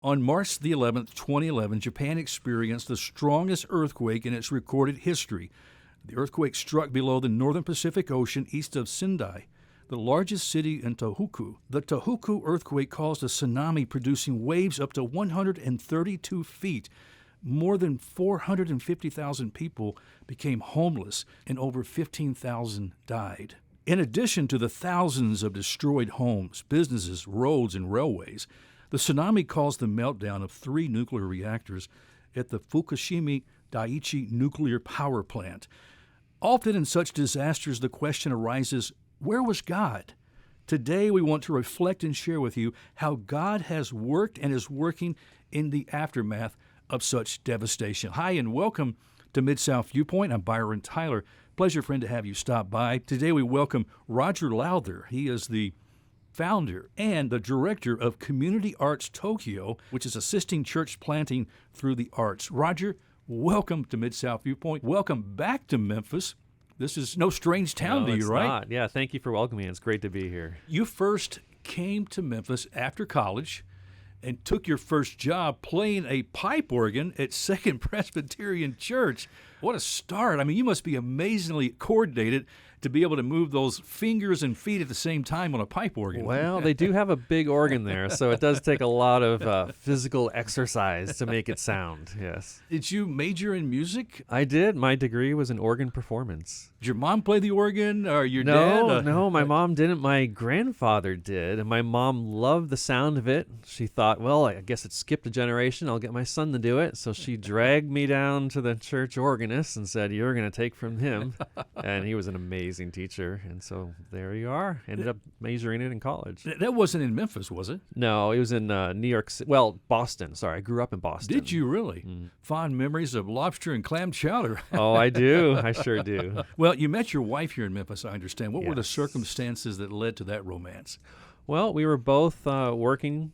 On March the 11th, 2011, Japan experienced the strongest earthquake in its recorded history. The earthquake struck below the northern Pacific Ocean east of Sendai, the largest city in Tōhoku. The Tōhoku earthquake caused a tsunami, producing waves up to 132 feet. More than 450,000 people became homeless, and over 15,000 died. In addition to the thousands of destroyed homes, businesses, roads, and railways, the tsunami caused the meltdown of 3 nuclear reactors at the Fukushima Daiichi nuclear power plant. Often in such disasters, the question arises, where was God? Today, we want to reflect and share with you how God has worked and is working in the aftermath of such devastation. Hi, and welcome to Mid-South Viewpoint. I'm Byron Tyler. Pleasure, friend, to have you stop by. Today, we welcome Roger Lowther. He is the founder and the director of Community Arts Tokyo, which is assisting church planting through the arts. Roger, welcome to Mid-South Viewpoint. Welcome back to Memphis. This is no strange town to you, right? Not. Yeah, thank you for welcoming me. It's great to be here. You first came to Memphis after college and took your first job playing a pipe organ at Second Presbyterian Church. What a start. I mean, you must be amazingly coordinated to be able to move those fingers and feet at the same time on a pipe organ. Well, they do have a big organ there, so it does take a lot of physical exercise to make it sound, yes. Did you major in music? I did. My degree was in organ performance. Did your mom play the organ or your dad? No, my mom didn't. My grandfather did, and my mom loved the sound of it. She thought, well, I guess it skipped a generation. I'll get my son to do it. So she dragged me down to the church organist and said, you're going to take from him. And he was an amazing teacher, and so there you are. Ended up majoring it in college. That wasn't in Memphis, was it? No, it was in New York City. Well, Boston. Sorry, I grew up in Boston. Did you really? Fond memories of lobster and clam chowder. Oh, I do. I sure do. Well, you met your wife here in Memphis, I understand. What were the Yes. circumstances that led to that romance? Well, we were both working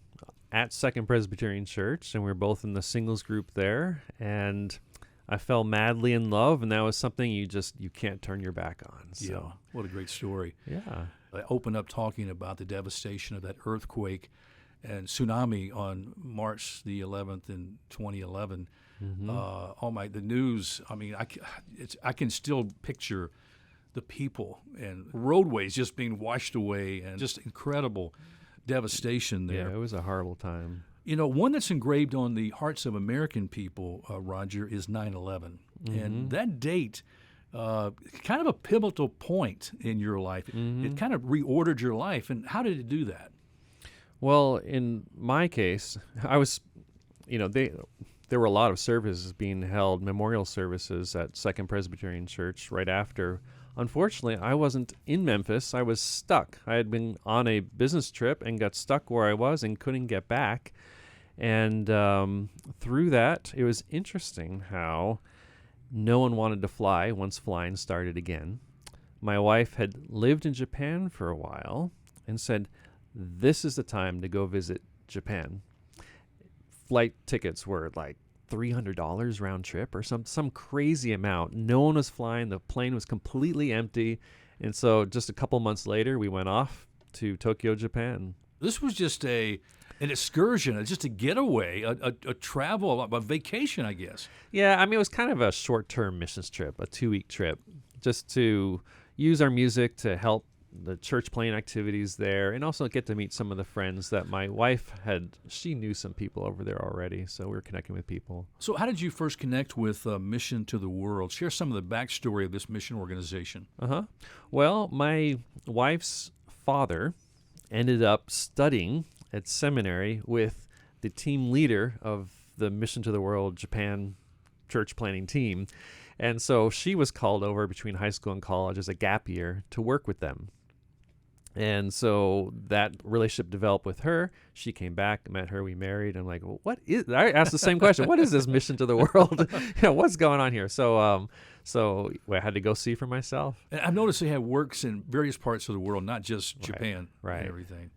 at Second Presbyterian Church, and we were both in the singles group there, and I fell madly in love, and that was something you can't turn your back on. So. Yeah, what a great story. Yeah. I opened up talking about the devastation of that earthquake and tsunami on March the 11th in 2011. The news, I mean, I can still picture the people and roadways just being washed away and just incredible devastation there. Yeah, it was a horrible time. You know, one that's engraved on the hearts of American people, Roger, is 9/11. And that date, kind of a pivotal point in your life. It kind of reordered your life. And how did it do that? Well, in my case, I was, there were a lot of services being held, memorial services at Second Presbyterian Church right after. Unfortunately, I wasn't in Memphis. I was stuck. I had been on a business trip and got stuck where I was and couldn't get back. And through that, it was interesting how no one wanted to fly once flying started again. My wife had lived in Japan for a while and said, this is the time to go visit Japan. Flight tickets were like $300 round trip or some crazy amount. No one was flying. The plane was completely empty. And so just a couple months later, we went off to Tokyo, Japan. This was just an excursion, just a getaway, a travel, a vacation, I guess. Yeah, I mean, it was kind of a short-term missions trip, a 2-week trip, just to use our music to help the church playing activities there, and also get to meet some of the friends that my wife had. She knew some people over there already, so we were connecting with people. So how did you first connect with Mission to the World? Share some of the backstory of this mission organization. Well, my wife's father ended up studying at seminary with the team leader of the Mission to the World Japan church planning team. And so she was called over between high school and college as a gap year to work with them. And so that relationship developed with her. She came back, met her, we married. I'm like, well, I asked the same question. What is this Mission to the World? What's going on here? So I had to go see for myself. And I've noticed they have works in various parts of the world, not just Japan and everything.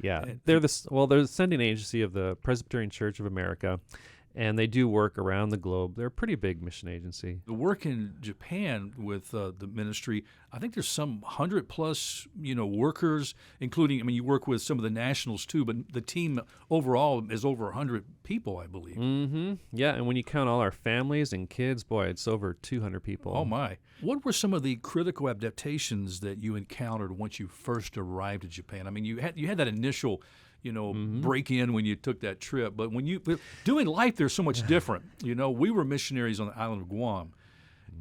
Yeah, they're the sending agency of the Presbyterian Church of America. And they do work around the globe. They're a pretty big mission agency. The work in Japan with the ministry, I think there's some 100+ workers, including, I mean, you work with some of the nationals too, but the team overall is over 100 people, I believe. Mm-hmm. Yeah, and when you count all our families and kids, boy, it's over 200 people. Oh my! What were some of the critical adaptations that you encountered once you first arrived to Japan? I mean, you had that initial break in when you took that trip. But when doing life there's so much different. We were missionaries on the island of Guam.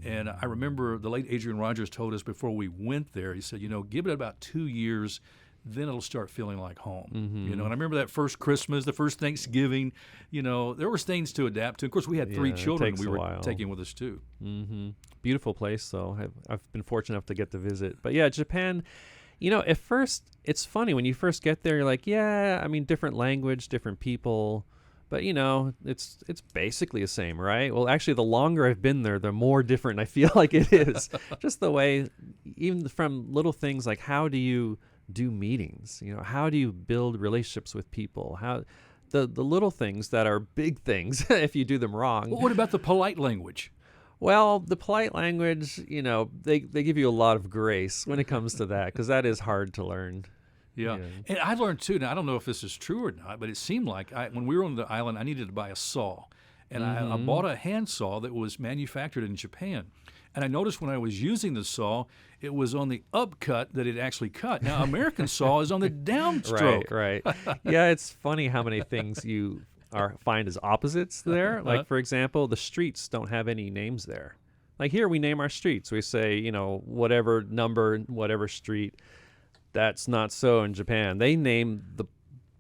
And I remember the late Adrian Rogers told us before we went there, he said, give it about 2 years, then it'll start feeling like home. And I remember that first Christmas, the first Thanksgiving, there were things to adapt to. Of course, we had 3 children we were taking with us too. Beautiful place, though. I've been fortunate enough to get to visit. But yeah, Japan, at first, it's funny when you first get there. You're like, yeah, I mean, different language, different people, but it's basically the same, right? Well, actually, the longer I've been there, the more different I feel like it is. Just the way, even from little things like how do you do meetings? How do you build relationships with people? How the little things that are big things if you do them wrong. Well, what about the polite language? Well, the polite language, they give you a lot of grace when it comes to that, because that is hard to learn. Yeah. And I learned too, now I don't know if this is true or not, but it seemed like when we were on the island, I needed to buy a saw. And I bought a hand saw that was manufactured in Japan. And I noticed when I was using the saw, it was on the upcut that it actually cut. Now, American saw is on the downstroke. Right. Yeah, it's funny how many things you find as opposites there. Like, for example, the streets don't have any names there. Like here, we name our streets. We say, whatever number, whatever street. That's not so in Japan. They name the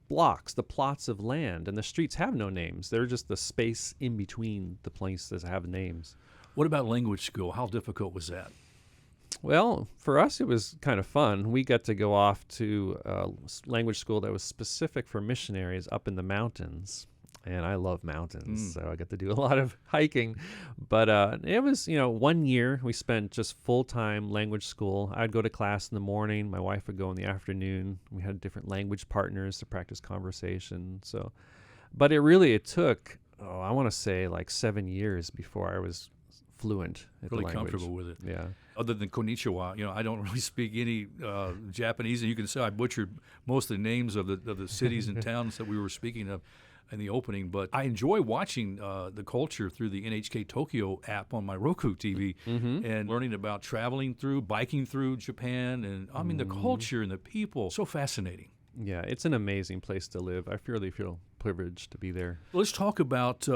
blocks, the plots of land, and the streets have no names. They're just the space in between the places that have names. What about language school? How difficult was that? Well, for us, it was kind of fun. We got to go off to a language school that was specific for missionaries up in the mountains. And I love mountains, so I got to do a lot of hiking. But it was, 1 year we spent just full-time language school. I'd go to class in the morning. My wife would go in the afternoon. We had different language partners to practice conversation. But it took, I want to say like 7 years before I was fluent at the really language. Comfortable with it. Yeah. Other than konnichiwa, I don't really speak any Japanese, and you can say I butchered most of the names of the cities and towns that we were speaking of in the opening, but I enjoy watching the culture through the NHK Tokyo app on my Roku TV and learning about biking through Japan, and I mean the culture and the people, so fascinating. Yeah, it's an amazing place to live. I really feel privileged to be there. Let's talk about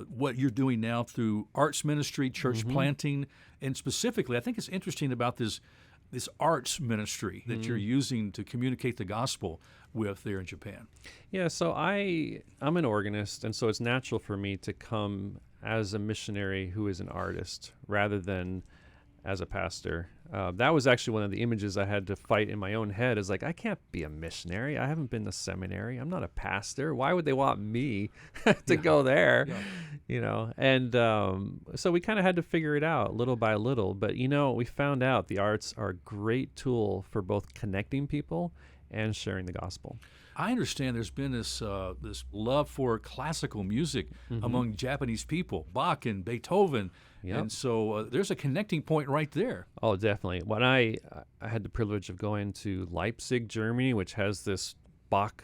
what you're doing now through arts ministry, church planting, and specifically, I think it's interesting about this arts ministry that you're using to communicate the gospel with there in Japan. Yeah, so I'm an organist, and so it's natural for me to come as a missionary who is an artist rather than as a pastor. That was actually one of the images I had to fight in my own head, is like, I can't be a missionary. I haven't been to seminary. I'm not a pastor. Why would they want me to go there? Yeah. And so we kind of had to figure it out little by little. But, we found out the arts are a great tool for both connecting people and sharing the gospel. I understand there's been this love for classical music among Japanese people, Bach and Beethoven. Yep. And so there's a connecting point right there. Oh, definitely. When I had the privilege of going to Leipzig, Germany, which has this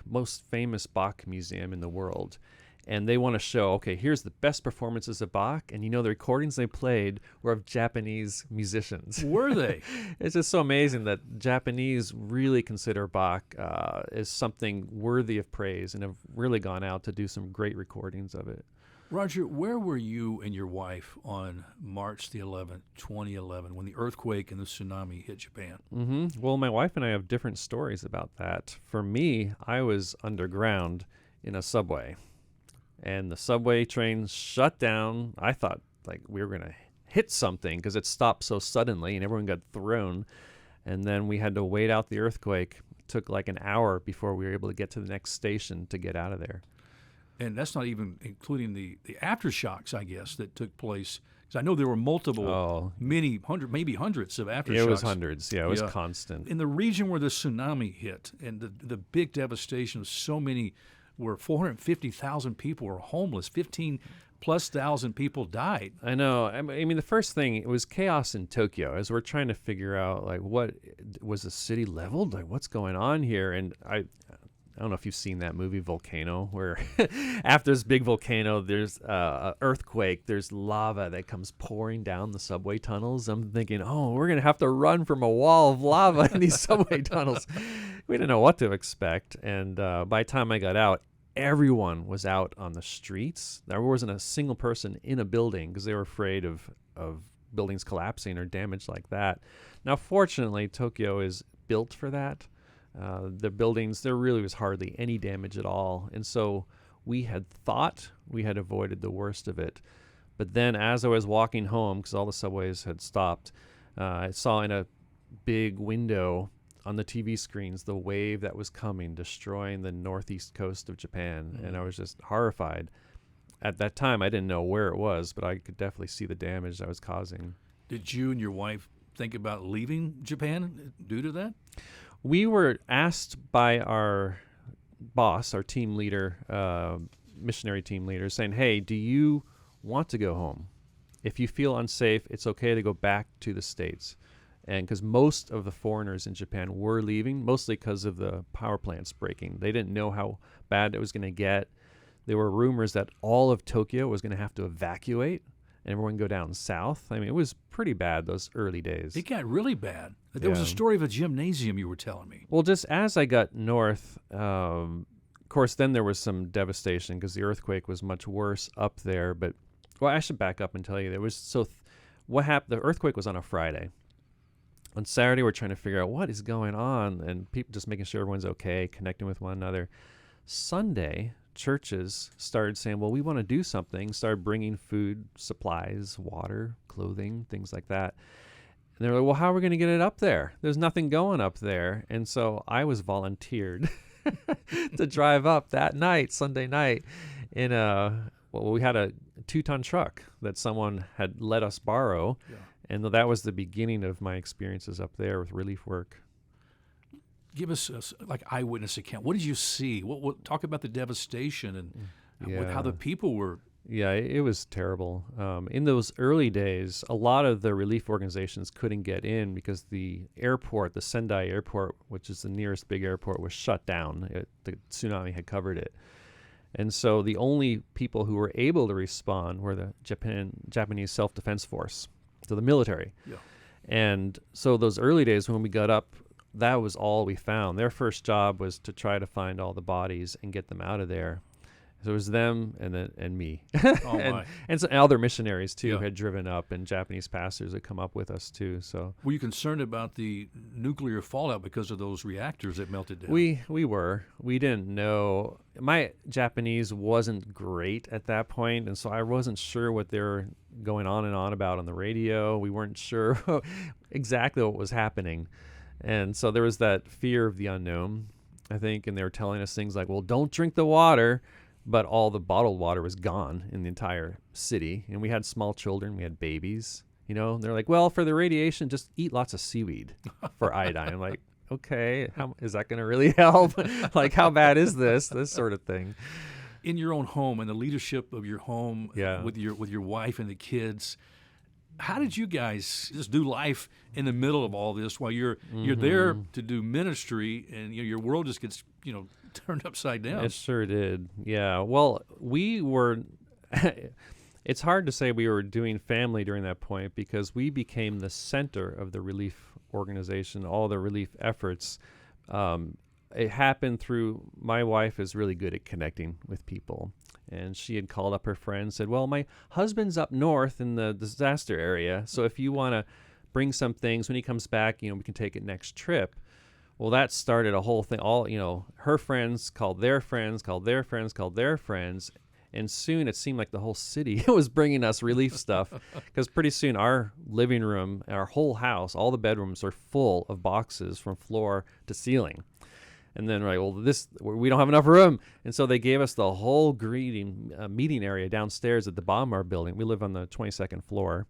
most famous Bach museum in the world. And they want to show, okay, here's the best performances of Bach. And the recordings they played were of Japanese musicians. Were they? It's just so amazing that Japanese really consider Bach as something worthy of praise and have really gone out to do some great recordings of it. Roger, where were you and your wife on March the 11th, 2011, when the earthquake and the tsunami hit Japan? Well, my wife and I have different stories about that. For me, I was underground in a subway. And the subway train shut down. I thought like we were going to hit something because it stopped so suddenly and everyone got thrown. And then we had to wait out the earthquake. It took like an hour before we were able to get to the next station to get out of there. And that's not even including the aftershocks, I guess, that took place. Because I know there were multiple, maybe hundreds of aftershocks. It was hundreds. Yeah, it was constant. In the region where the tsunami hit and the big devastation of so many, where 450,000 people were homeless, 15 plus 1,000 people died. I know. I mean, the first thing, it was chaos in Tokyo as we're trying to figure out, like, what was the city leveled? Like, what's going on here? And I don't know if you've seen that movie Volcano, where after this big volcano, there's an earthquake, there's lava that comes pouring down the subway tunnels. I'm thinking, oh, we're going to have to run from a wall of lava in these subway tunnels. We didn't know what to expect. And by the time I got out, everyone was out on the streets. There wasn't a single person in a building because they were afraid of buildings collapsing or damage like that. Now, fortunately, Tokyo is built for that. The buildings, there really was hardly any damage at all. And so we had thought we had avoided the worst of it. But then as I was walking home, because all the subways had stopped, I saw in a big window on the TV screens the wave that was coming, destroying the northeast coast of Japan. And I was just horrified. At that time, I didn't know where it was, but I could definitely see the damage I was causing. Did you and your wife think about leaving Japan due to that? We were asked by our boss, our team leader, missionary team leader, saying, hey, do you want to go home? If you feel unsafe, it's okay to go back to the States. And because most of the foreigners in Japan were leaving, mostly because of the power plants breaking. They didn't know how bad it was going to get. There were rumors that all of Tokyo was going to have to evacuate and everyone go down south. I mean, it was pretty bad those early days. It got really bad. There was a story of a gymnasium you were telling me. Well, just as I got north, of course, then there was some devastation because the earthquake was much worse up there. But, well, I should back up and tell you, what happened, the earthquake was on a Friday. On Saturday, we're trying to figure out what is going on, and people just making sure everyone's okay, connecting with one another. Sunday, churches started saying, well, we want to do something, started bringing food, supplies, water, clothing, things like that. And they're like, well, how are we going to get it up there? There's nothing going up there. And so I was volunteered to drive up that night, Sunday night, in we had a 2-ton truck that someone had let us borrow. Yeah. And that was the beginning of my experiences up there with relief work. Give us like eyewitness account. What did you see? What talk about the devastation and how the people were. Yeah, it was terrible. In those early days, a lot of the relief organizations couldn't get in because the airport, the Sendai airport, which is the nearest big airport, was shut down. The tsunami had covered it. And so the only people who were able to respond were the Japanese Self-Defense Force, so the military. Yeah. And so those early days when we got up, that was all we found. Their first job was to try to find all the bodies and get them out of there. So it was them and me. Oh my. and some other missionaries too had driven up, and Japanese pastors had come up with us too. So were you concerned about the nuclear fallout because of those reactors that melted down? We were. We didn't know. My Japanese wasn't great at that point, and so I wasn't sure what they were going on and on about on the radio. We weren't sure exactly what was happening. And so there was that fear of the unknown, I think, and they were telling us things like, well, don't drink the water. But all the bottled water was gone in the entire city. And we had small children. We had babies. You know, they're like, well, for the radiation, just eat lots of seaweed for iodine. I'm like, okay, how is that going to really help? Like, how bad is this sort of thing? In your own home and the leadership of your home with your wife and the kids, how did you guys just do life in the middle of all this while you're there to do ministry and your world just gets, turned upside down? It sure did. Yeah. Well, we were it's hard to say we were doing family during that point because we became the center of the relief organization, all the relief efforts. It happened through, my wife is really good at connecting with people. And she had called up her friend and said, well, my husband's up north in the disaster area. So if you want to bring some things, when he comes back, we can take it next trip. Well, that started a whole thing. Her friends called their friends, called their friends, called their friends. And soon it seemed like the whole city was bringing us relief stuff because pretty soon our living room, our whole house, all the bedrooms are full of boxes from floor to ceiling. And then, we don't have enough room. And so they gave us the whole meeting area downstairs at the bottom of our building. We live on the 22nd floor.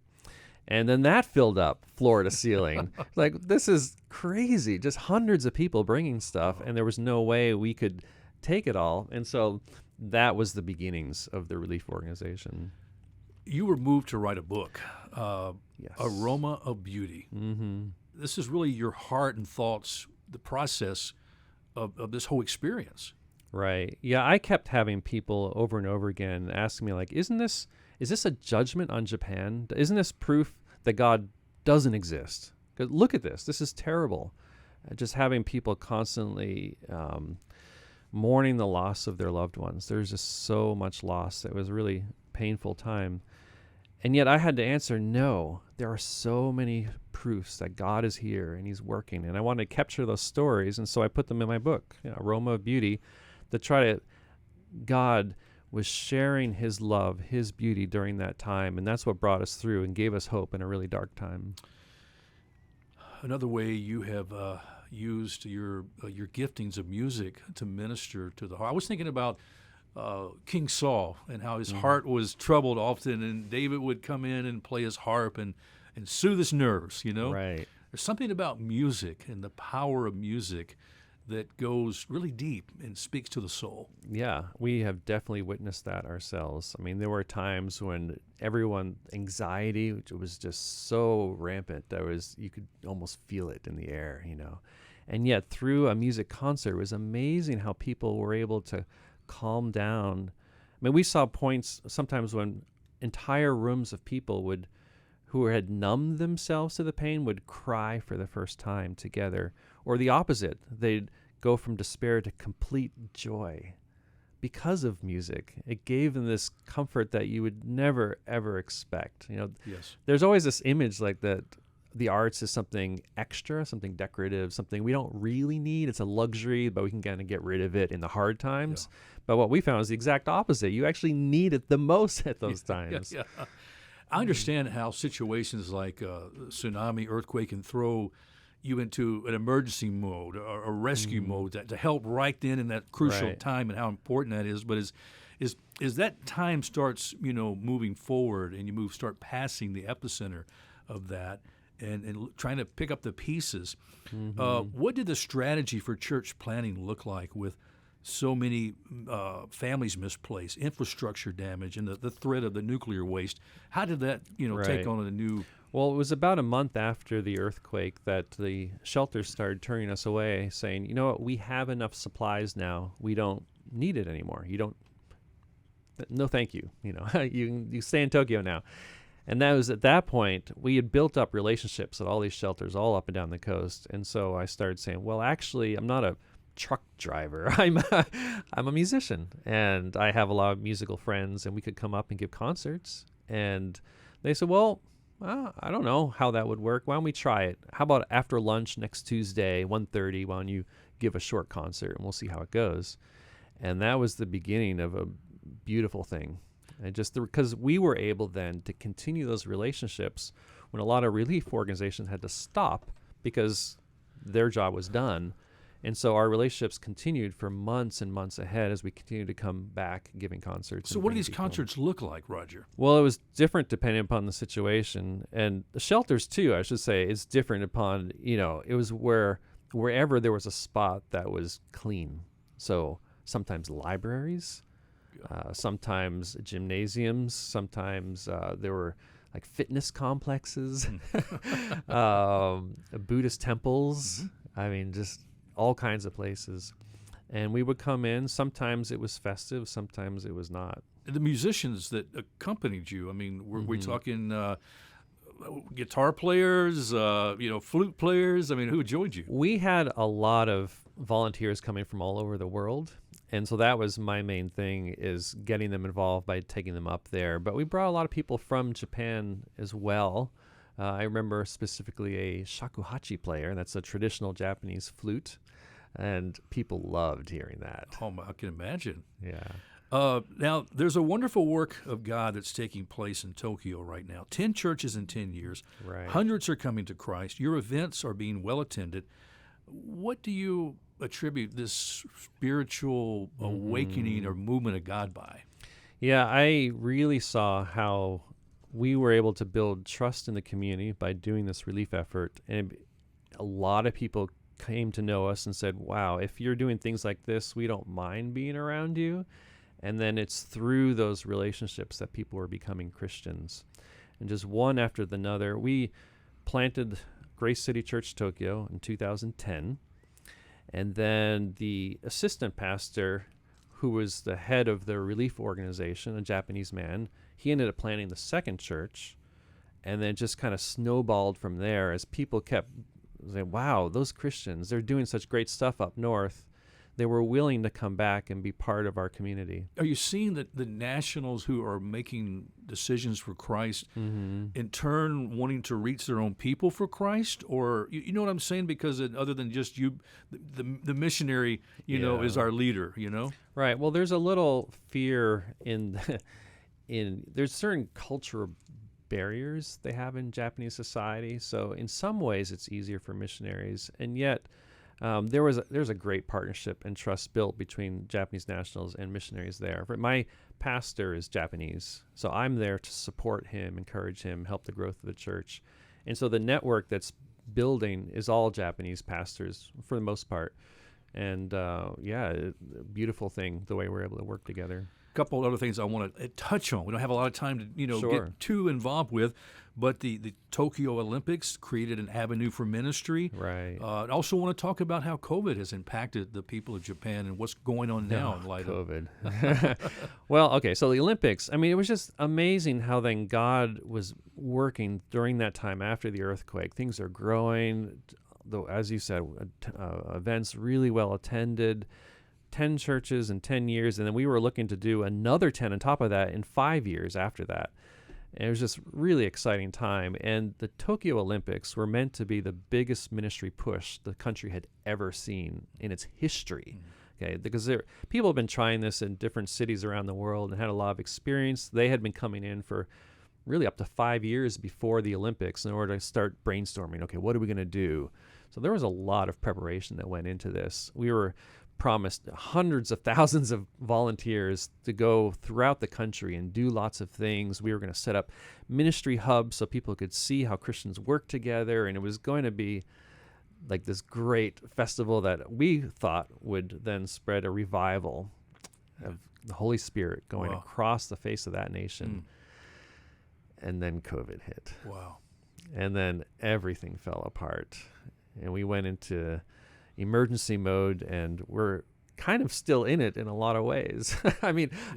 And then that filled up floor to ceiling. Like, this is crazy. Just hundreds of people bringing stuff. And there was no way we could take it all. And so that was the beginnings of the relief organization. You were moved to write a book, Yes. Aroma of Beauty. Mm-hmm. This is really your heart and thoughts, the process of this whole experience. Right. Yeah, I kept having people over and over again asking me, like, is this a judgment on Japan? Isn't this proof that God doesn't exist? 'Cause look at this. This is terrible. Just having people constantly mourning the loss of their loved ones. There's just so much loss. It was a really painful time. And yet I had to answer, no, there are so many proofs that God is here and he's working. And I wanted to capture those stories. And so I put them in my book, Aroma of Beauty, to try to, God was sharing his love, his beauty during that time. And that's what brought us through and gave us hope in a really dark time. Another way you have used your giftings of music to minister to the heart. I was thinking about King Saul and how his heart was troubled often, and David would come in and play his harp and soothe his nerves, Right. There's something about music and the power of music that goes really deep and speaks to the soul. Yeah, we have definitely witnessed that ourselves. I mean, there were times when anxiety, which was just so rampant, you could almost feel it in the air, And yet through a music concert, it was amazing how people were able to calm down. I mean, we saw points sometimes when entire rooms of people who had numbed themselves to the pain would cry for the first time together. Or the opposite, they'd go from despair to complete joy because of music. It gave them this comfort that you would never, ever expect. Yes. There's always this image like that the arts is something extra, something decorative, something we don't really need. It's a luxury, but we can kind of get rid of it in the hard times. Yeah. But what we found is the exact opposite. You actually need it the most at those times. Yeah. I understand how situations like tsunami, earthquake can throw you into an emergency mode or a rescue mode to help right then in that crucial time, and how important that is. But as that time starts, moving forward, and you start passing the epicenter of that, and trying to pick up the pieces, what did the strategy for church planning look like with so many families misplaced, infrastructure damage, and the threat of the nuclear waste? How did that, take on a new... Well, it was about a month after the earthquake that the shelters started turning us away, saying, you know what, we have enough supplies now. We don't need it anymore. No thank you. You stay in Tokyo now. And that was at that point, we had built up relationships at all these shelters all up and down the coast. And so I started saying, well, actually, I'm not a truck driver. I'm a musician, and I have a lot of musical friends, and we could come up and give concerts. And they said, well, I don't know how that would work. Why don't we try it? How about after lunch next Tuesday, 1:30, why don't you give a short concert, and we'll see how it goes. And that was the beginning of a beautiful thing. And just because we were able then to continue those relationships when a lot of relief organizations had to stop because their job was done. And so our relationships continued for months and months ahead as we continued to come back giving concerts. So what do these concerts look like, Roger? Well, it was different depending upon the situation. And the shelters, too, I should say, is different upon, it was wherever there was a spot that was clean. So sometimes libraries, sometimes gymnasiums, sometimes there were like fitness complexes, Buddhist temples. I mean, just all kinds of places. And we would come in. Sometimes it was festive, sometimes it was not. The musicians that accompanied you, I mean, were we talking guitar players, flute players? I mean, who joined you? We had a lot of volunteers coming from all over the world. And so that was my main thing, is getting them involved by taking them up there. But we brought a lot of people from Japan as well. I remember specifically a shakuhachi player. That's a traditional Japanese flute. And people loved hearing that. Oh, I can imagine. Yeah. Now, there's a wonderful work of God that's taking place in Tokyo right now. 10 churches in 10 years. Right. Hundreds are coming to Christ. Your events are being well attended. What do you attribute this spiritual awakening or movement of God by? Yeah, I really saw how we were able to build trust in the community by doing this relief effort. And a lot of people came to know us and said, wow, if you're doing things like this, we don't mind being around you. And then it's through those relationships that people were becoming Christians. And just one after another, we planted Grace City Church Tokyo in 2010. And then the assistant pastor, who was the head of the relief organization, a Japanese man, he ended up planting the second church. And then just kind of snowballed from there as people kept saying, wow, those Christians, they're doing such great stuff up north. They were willing to come back and be part of our community. Are you seeing that the nationals who are making decisions for Christ, in turn wanting to reach their own people for Christ? Or, you know what I'm saying? Because other than just you, the missionary, is our leader, Right. Well, there's a little fear there's certain cultural barriers they have in Japanese society. So in some ways it's easier for missionaries, and yet there's a great partnership and trust built between Japanese nationals and missionaries there. My pastor is Japanese, so I'm there to support him, encourage him, help the growth of the church. And so the network that's building is all Japanese pastors for the most part. And a beautiful thing, the way we're able to work together. A couple of other things I want to touch on. We don't have a lot of time to Sure. get too involved with, but the Tokyo Olympics created an avenue for ministry. Right. I also want to talk about how COVID has impacted the people of Japan and what's going on now in light of COVID. Well, okay, so the Olympics, it was just amazing how then God was working during that time after the earthquake. Things are growing, though, as you said, events really well attended. 10 churches in 10 years, and then we were looking to do another 10 on top of that in 5 years after that. And it was just really exciting time. And the Tokyo Olympics were meant to be the biggest ministry push the country had ever seen in its history. Okay, because people have been trying this in different cities around the world and had a lot of experience. They had been coming in for really up to 5 years before the Olympics in order to start brainstorming. Okay, what are we going to do? So there was a lot of preparation that went into this. We were promised hundreds of thousands of volunteers to go throughout the country and do lots of things. We were going to set up ministry hubs so people could see how Christians work together, and it was going to be like this great festival that we thought would then spread a revival of the Holy Spirit going across the face of that nation. And then COVID hit. Wow. And then everything fell apart. And we went into emergency mode, and we're kind of still in it in a lot of ways.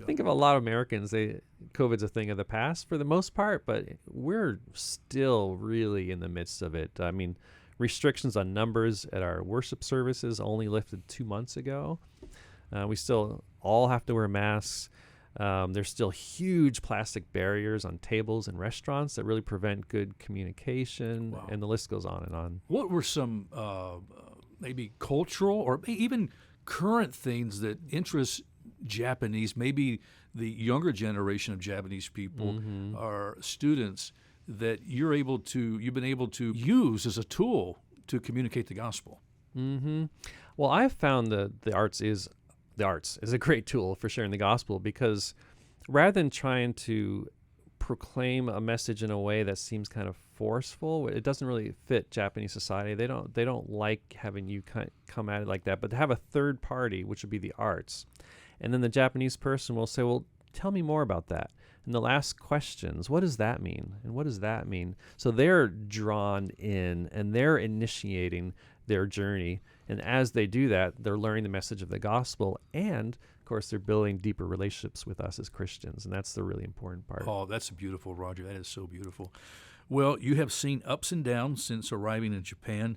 Think of a lot of Americans, COVID's a thing of the past for the most part, but we're still really in the midst of it. Restrictions on numbers at our worship services only lifted 2 months ago. We still all have to wear masks. There's still huge plastic barriers on tables in restaurants that really prevent good communication, and the list goes on and on. What were some maybe cultural or even current things that interest Japanese, maybe the younger generation of Japanese people or students, that you've been able to use as a tool to communicate the gospel? Well, I've found that the arts is a great tool for sharing the gospel, because rather than trying to proclaim a message in a way that seems kind of forceful, it doesn't really fit Japanese society. They don't like having you come at it like that. But to have a third party, which would be the arts, and then the Japanese person will say, well, tell me more about that. And they'll ask questions. What does that mean? And what does that mean? So they're drawn in, and they're initiating their journey. And as they do that, they're learning the message of the gospel, and of course, they're building deeper relationships with us as Christians, and that's the really important part. Oh, that's beautiful, Roger. That is so beautiful. Well, you have seen ups and downs since arriving in Japan,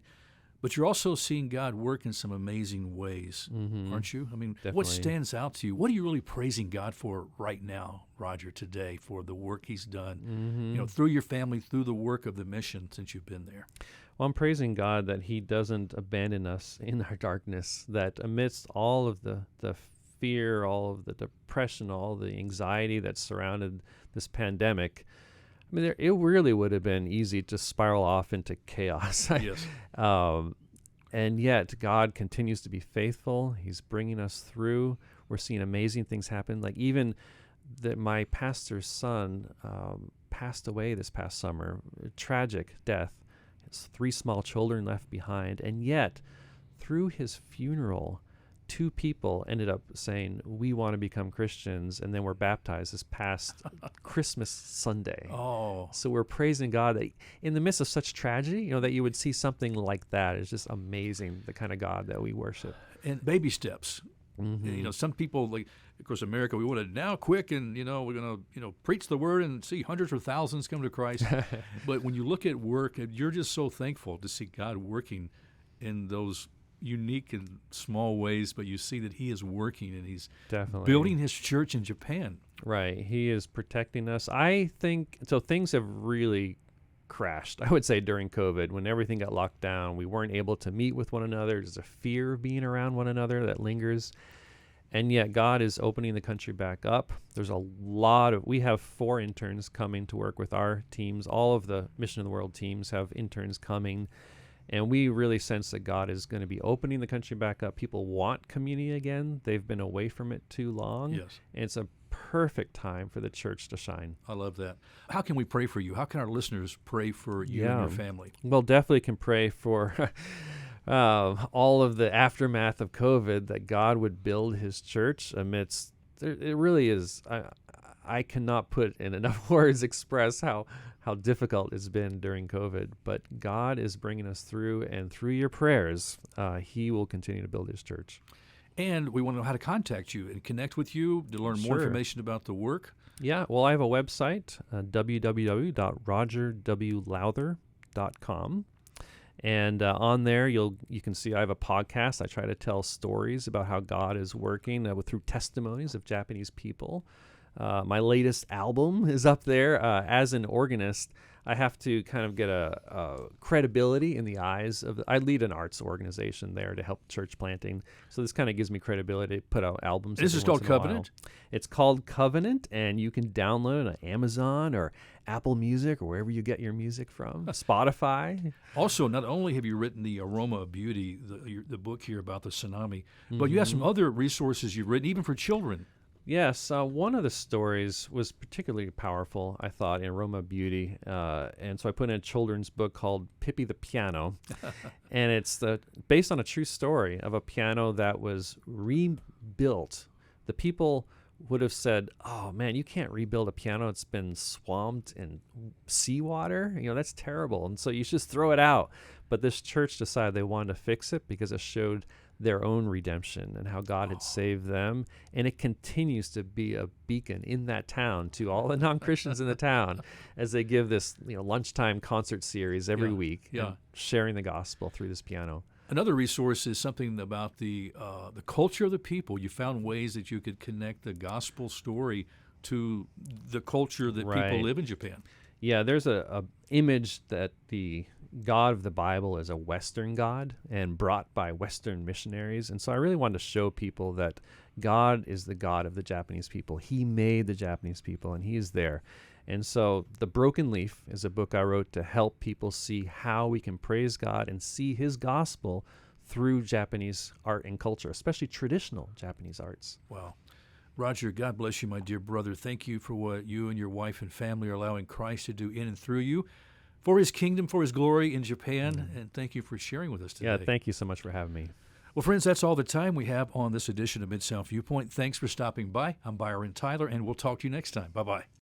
but you're also seeing God work in some amazing ways, aren't you? Definitely. What stands out to you? What are you really praising God for right now, Roger, today, for the work He's done, through your family, through the work of the mission since you've been there? Well, I'm praising God that He doesn't abandon us in our darkness, that amidst all of the fear, all of the depression, all the anxiety that surrounded this pandemic, it really would have been easy to spiral off into chaos. Yes. And yet God continues to be faithful. He's bringing us through. We're seeing amazing things happen. Like even that my pastor's son passed away this past summer, a tragic death. His 3 small children left behind. And yet through his funeral, 2 people ended up saying, we want to become Christians, and then were baptized this past Christmas Sunday. Oh. So we're praising God that in the midst of such tragedy, that you would see something like that. It's just amazing, the kind of God that we worship. And baby steps. Mm-hmm. Some people, like, of course, America, we want to now quick and, we're going to, preach the word and see hundreds or thousands come to Christ. But when you look at work, you're just so thankful to see God working in those unique and small ways, but you see that he is working and he's Definitely building his church in Japan. Right. He is protecting us. I think, so things have really crashed, I would say, during COVID, when everything got locked down. We weren't able to meet with one another. There's a fear of being around one another that lingers. And yet God is opening the country back up. There's a lot of, we have 4 interns coming to work with our teams. All of the Mission of the World teams have interns coming. And we really sense that God is going to be opening the country back up. People want community again. They've been away from it too long. Yes. And it's a perfect time for the church to shine. I love that. How can we pray for you? How can our listeners pray for you and your family? Well, definitely can pray for all of the aftermath of COVID, that God would build his church amidst, it really is, I cannot put in enough words express how difficult it's been during COVID, but God is bringing us through, and through your prayers, he will continue to build his church. And we want to know how to contact you and connect with you to learn more information about the work. Yeah, well, I have a website, www.rogerwlowther.com. And on there, you can see I have a podcast. I try to tell stories about how God is working through testimonies of Japanese people. My latest album is up there. As an organist, I have to kind of get a credibility in the eyes of, I lead an arts organization there to help church planting. So this kind of gives me credibility to put out albums. This is called Covenant? It's called Covenant, and you can download it on Amazon or Apple Music or wherever you get your music from, Spotify. Also, not only have you written The Aroma of Beauty, the book here about the tsunami, but you have some other resources you've written, even for children. Yes, one of the stories was particularly powerful, I thought, in Aroma of Beauty, and so I put in a children's book called Pippi the Piano, and it's based on a true story of a piano that was rebuilt. The people would have said, oh man, you can't rebuild a piano, it's been swamped in seawater, that's terrible, and so you should just throw it out. But this church decided they wanted to fix it because it showed their own redemption and how God had saved them. And it continues to be a beacon in that town to all the non-Christians in the town as they give this lunchtime concert series every week, sharing the gospel through this piano. Another resource is something about the culture of the people. You found ways that you could connect the gospel story to the culture that people live in Japan. Yeah, there's a image that the God of the Bible is a Western God and brought by Western missionaries. And so I really wanted to show people that God is the God of the Japanese people. He made the Japanese people, and he is there. And so The Broken Leaf is a book I wrote to help people see how we can praise God and see his gospel through Japanese art and culture, especially traditional Japanese arts. Wow. Roger, God bless you, my dear brother. Thank you for what you and your wife and family are allowing Christ to do in and through you, for his kingdom, for his glory in Japan, and thank you for sharing with us today. Yeah, thank you so much for having me. Well, friends, that's all the time we have on this edition of Mid-South Viewpoint. Thanks for stopping by. I'm Byron Tyler, and we'll talk to you next time. Bye-bye.